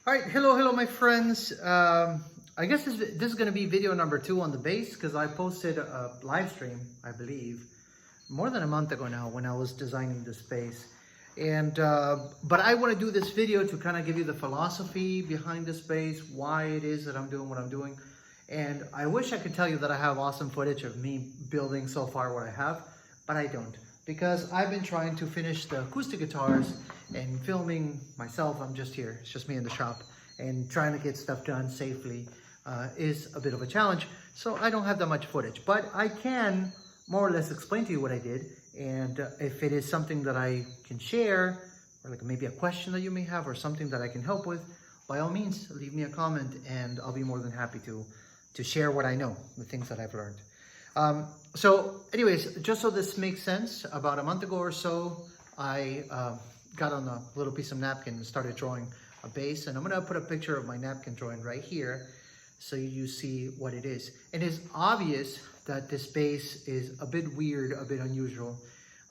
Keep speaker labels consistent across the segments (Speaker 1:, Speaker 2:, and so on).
Speaker 1: All right, hello, my friends. I guess this is going to be video number 2 on the bass because I posted a live stream, I believe, more than a month ago now when I was designing this bass. And but I want to do this video to kind of give you the philosophy behind this bass, why it is that I'm doing what I'm doing. And I wish I could tell you that I have awesome footage of me building so far what I have, but I don't. Because I've been trying to finish the acoustic guitars and filming myself. I'm just here, it's just me in the shop, and trying to get stuff done safely is a bit of a challenge. So I don't have that much footage, but I can more or less explain to you what I did. And if it is something that I can share, or like maybe a question that you may have or something that I can help with, by all means, leave me a comment and I'll be more than happy to share what I know, the things that I've learned. So anyways, just so this makes sense, about a month ago or so, I got on a little piece of napkin and started drawing a bass. And I'm going to put a picture of my napkin drawing right here so you see what it is. And it's obvious that this bass is a bit weird, a bit unusual.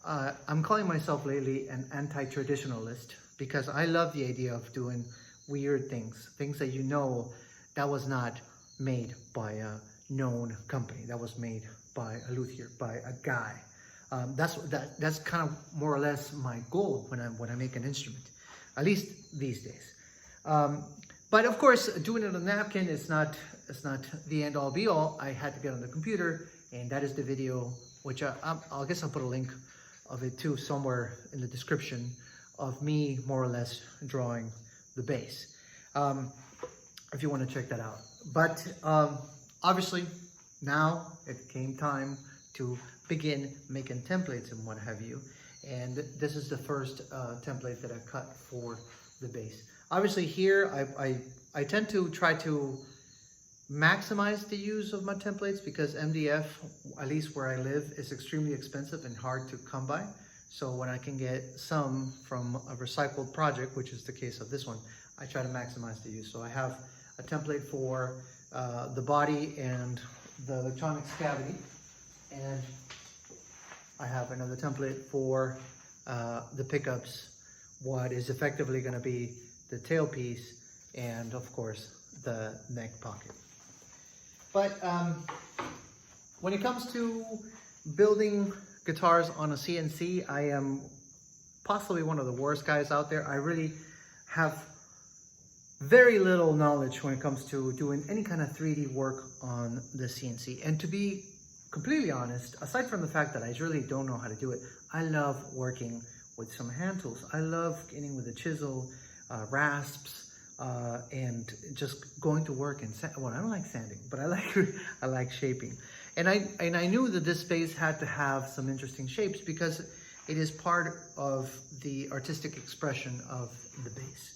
Speaker 1: I'm calling myself lately an anti-traditionalist because I love the idea of doing weird things that you know that was not made by a known company, that was made by a luthier, by a guy. That's kind of more or less my goal when I make an instrument, at least these days. But of course, doing it on a napkin is not the end all be all. I had to get on the computer, and that is the video, which I guess I'll put a link of it too somewhere in the description, of me more or less drawing the bass, if you want to check that out. But obviously, now it came time to begin making templates and what have you. And this is the first template that I cut for the bass. Obviously here, I tend to try to maximize the use of my templates because MDF, at least where I live, is extremely expensive and hard to come by. So when I can get some from a recycled project, which is the case of this one, I try to maximize the use. So I have a template for the body and the electronics cavity, and I have another template for the pickups, what is effectively going to be the tailpiece, and of course the neck pocket. But when it comes to building guitars on a CNC, I am possibly one of the worst guys out there. I really have very little knowledge when it comes to doing any kind of 3D work on the CNC. And to be completely honest, aside from the fact that I really don't know how to do it, I love working with some hand tools. I love getting with a chisel, rasps, and just going to work and well, I don't like sanding, but I like shaping. And I knew that this bass had to have some interesting shapes because it is part of the artistic expression of the bass.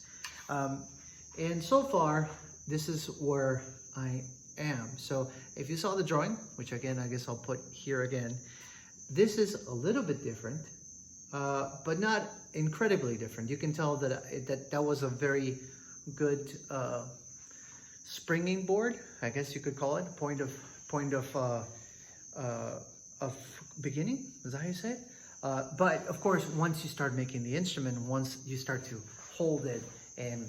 Speaker 1: And so far, this is where I am. So if you saw the drawing, which again, I guess I'll put here again, this is a little bit different, but not incredibly different. You can tell that that was a very good springing board, I guess you could call it, point of beginning, is that how you say it? But of course, once you start making the instrument, once you start to hold it and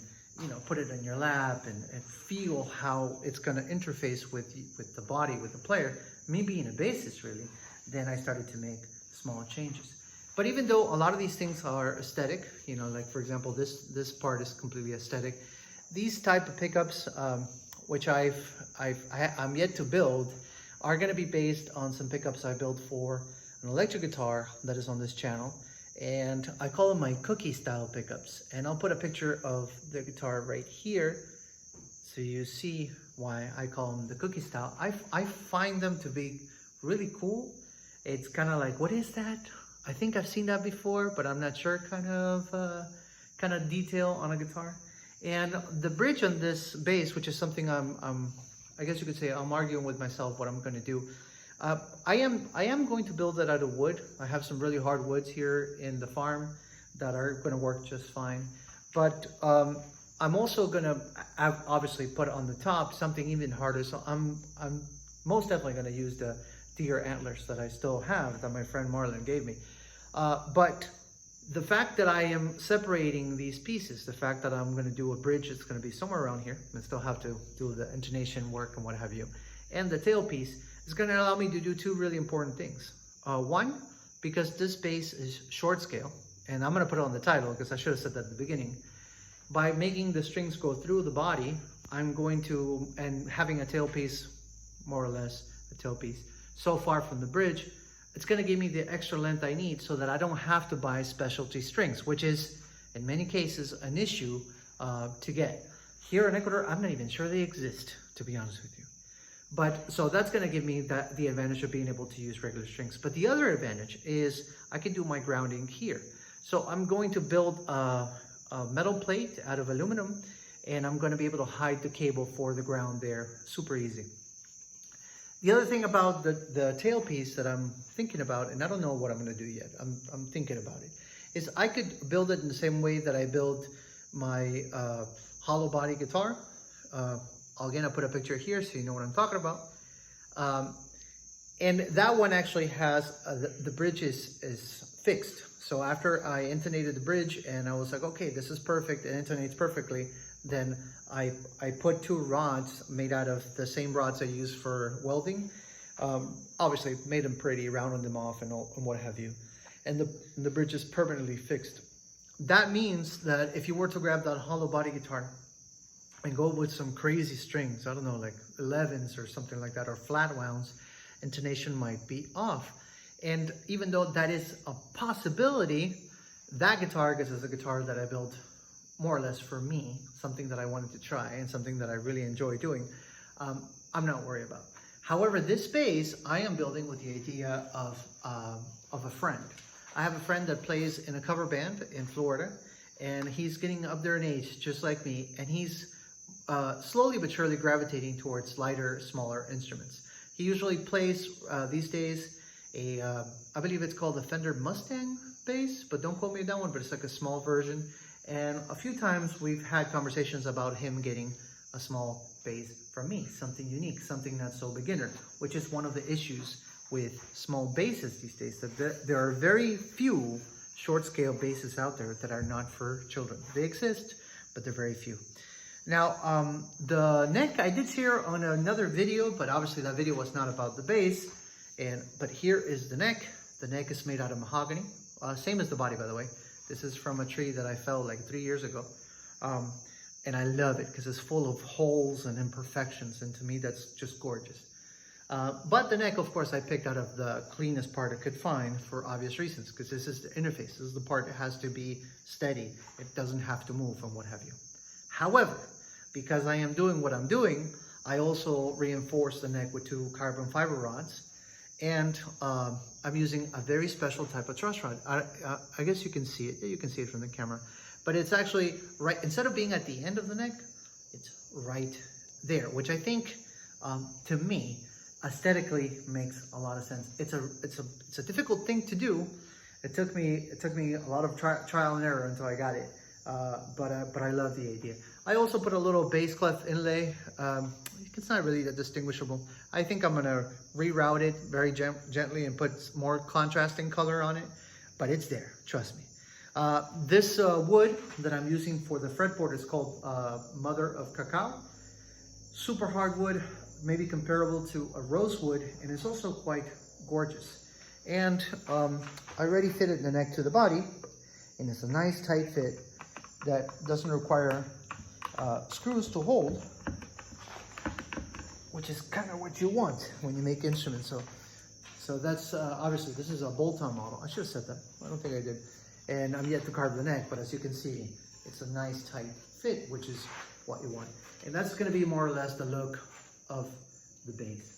Speaker 1: put it in your lap and feel how it's going to interface with the body, with the player, me being a bassist really, then I started to make small changes. But even though a lot of these things are aesthetic, like for example, this part is completely aesthetic, these type of pickups, which I'm yet to build, are going to be based on some pickups I built for an electric guitar that is on this channel. And I call them my cookie style pickups. And I'll put a picture of the guitar right here so you see why I call them the cookie style. I find them to be really cool. It's kind of like, what is that? I think I've seen that before, but I'm not sure, kind of detail on a guitar. And the bridge on this bass, which is something I guess you could say I'm arguing with myself what I'm going to do. I am going to build it out of wood. I have some really hard woods here in the farm that are going to work just fine. But I'm also going to obviously put on the top something even harder. So I'm most definitely going to use the deer antlers that I still have that my friend Marlon gave me. But The fact that I am separating these pieces, the fact that I'm going to do a bridge that's going to be somewhere around here, and still have to do the intonation work and what have you, and the tailpiece is going to allow me to do two really important things. One, because this bass is short scale, and I'm going to put it on the title because I should have said that at the beginning. By making the strings go through the body, I'm going to, and having a tailpiece, more or less a tailpiece, so far from the bridge, it's going to give me the extra length I need so that I don't have to buy specialty strings, which is in many cases an issue to get. Here in Ecuador, I'm not even sure they exist, to be honest with you. But so that's going to give me the advantage of being able to use regular strings. But the other advantage is I can do my grounding here. So I'm going to build a metal plate out of aluminum, and I'm going to be able to hide the cable for the ground there super easy. The other thing about the tailpiece that I'm thinking about, and I don't know what I'm going to do yet, I'm thinking about it, is I could build it in the same way that I build my hollow body guitar. Again, I'll put a picture here so you know what I'm talking about. And that one actually has, the bridge is fixed. So after I intonated the bridge and I was like, okay, this is perfect, it intonates perfectly, then I put two rods made out of the same rods I use for welding. Obviously made them pretty, rounded them off and what have you. And the bridge is permanently fixed. That means that if you were to grab that hollow body guitar and go with some crazy strings, I don't know, like 11s or something like that, or flat wounds, intonation might be off. And even though that is a possibility, that guitar, because it's a guitar that I built more or less for me, something that I wanted to try and something that I really enjoy doing, I'm not worried about. However, this bass I am building with the idea of a friend. I have a friend that plays in a cover band in Florida, and he's getting up there in age just like me, and he's slowly but surely gravitating towards lighter, smaller instruments. He usually plays these days I believe it's called a Fender Mustang bass, but don't quote me on that one, but it's like a small version. And a few times we've had conversations about him getting a small bass from me, something unique, something not so beginner, which is one of the issues with small basses these days, that there are very few short scale basses out there that are not for children. They exist, but they're very few. Now, the neck I did share on another video, but obviously that video was not about the bass. But here is the neck. The neck is made out of mahogany, same as the body, by the way. This is from a tree that I felled like 3 years ago. And I love it because it's full of holes and imperfections, and to me that's just gorgeous. But the neck, of course, I picked out of the cleanest part I could find for obvious reasons, because this is the interface. This is the part that has to be steady. It doesn't have to move and what have you. However, because I am doing what I'm doing, I also reinforce the neck with 2 carbon fiber rods. And I'm using a very special type of truss rod. I guess you can see it. You can see it from the camera. But it's actually right, instead of being at the end of the neck, it's right there, which I think, to me, aesthetically makes a lot of sense. It's a difficult thing to do. It took me a lot of trial and error until I got it. But I love the idea. I also put a little bass clef inlay. It's not really that distinguishable. I think I'm gonna reroute it very gently and put more contrasting color on it, but it's there, trust me. This wood that I'm using for the fretboard is called Mother of Cacao. Super hardwood, maybe comparable to a rosewood, and it's also quite gorgeous. And I already fitted the neck to the body, and it's a nice tight fit that doesn't require screws to hold, which is kind of what you want when you make instruments. So that's obviously this is a bolt-on model. I should have said that. I don't think I did. And I'm yet to carve the neck, but as you can see, it's a nice tight fit, which is what you want. And that's going to be more or less the look of the bass.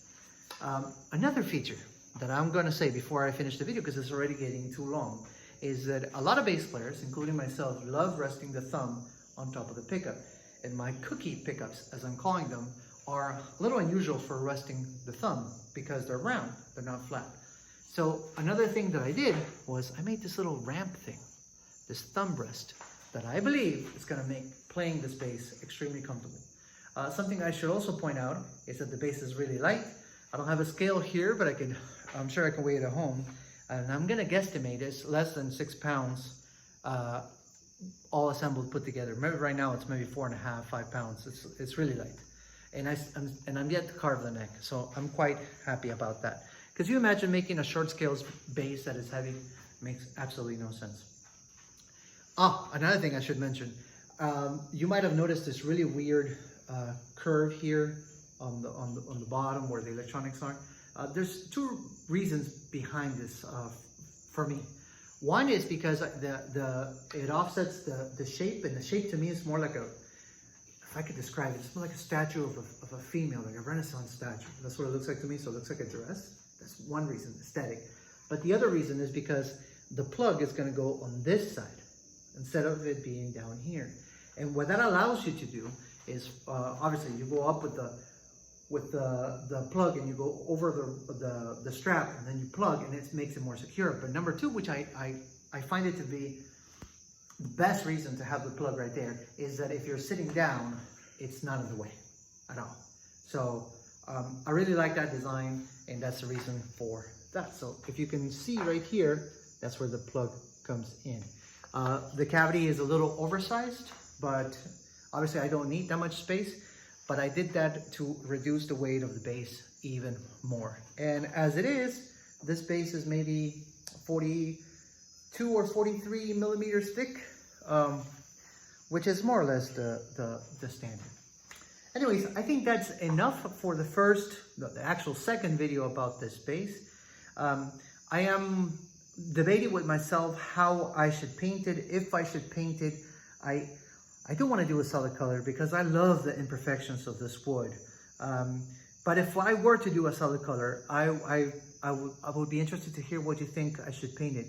Speaker 1: Another feature that I'm going to say before I finish the video, because it's already getting too long, is that a lot of bass players, including myself, love resting the thumb on top of the pickup. And my cookie pickups, as I'm calling them, are a little unusual for resting the thumb because they're round, they're not flat. So another thing that I did was I made this little ramp thing, this thumb rest, that I believe is going to make playing this bass extremely comfortable. Something I should also point out is that the bass is really light. I don't have a scale here, but I'm sure I can weigh it at home. And I'm going to guesstimate it's less than 6 pounds all assembled, put together. Maybe right now it's maybe 4.5, 5 pounds. It's really light. And I'm yet to carve the neck. So I'm quite happy about that. Because you imagine making a short scales base that is heavy, makes absolutely no sense. Oh, another thing I should mention. You might have noticed this really weird curve here on the bottom where the electronics are. There's two reasons behind this for me. One is because it offsets the shape, and the shape to me is more like if I could describe it, it's more like a statue of a female, like a Renaissance statue. That's what it looks like to me, so it looks like a dress. That's one reason, aesthetic. But the other reason is because the plug is going to go on this side instead of it being down here. And what that allows you to do is, obviously, you go up with the plug and you go over the strap, and then you plug, and it makes it more secure. But number two, which I find it to be the best reason to have the plug right there, is that if you're sitting down, it's not in the way at all. So I really like that design, and that's the reason for that. So if you can see right here, that's where the plug comes in. The cavity is a little oversized, but obviously I don't need that much space, but I did that to reduce the weight of the base even more. And as it is, this base is maybe 42 or 43 millimeters thick, which is more or less the standard. Anyways, I think that's enough for the actual second video about this base. I am debating with myself how I should paint it, if I should paint it. I do want to do a solid color because I love the imperfections of this wood. But if I were to do a solid color, I would be interested to hear what you think I should paint it.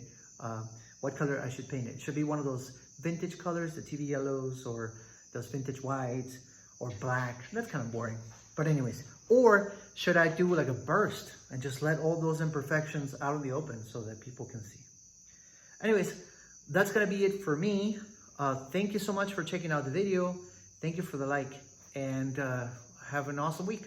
Speaker 1: What color I should paint it. It should be one of those vintage colors, the TV yellows, or those vintage whites, or black. That's kind of boring. But anyways, or should I do like a burst and just let all those imperfections out in the open so that people can see? Anyways, that's gonna be it for me. Thank you so much for checking out the video. Thank you for the like, and have an awesome week.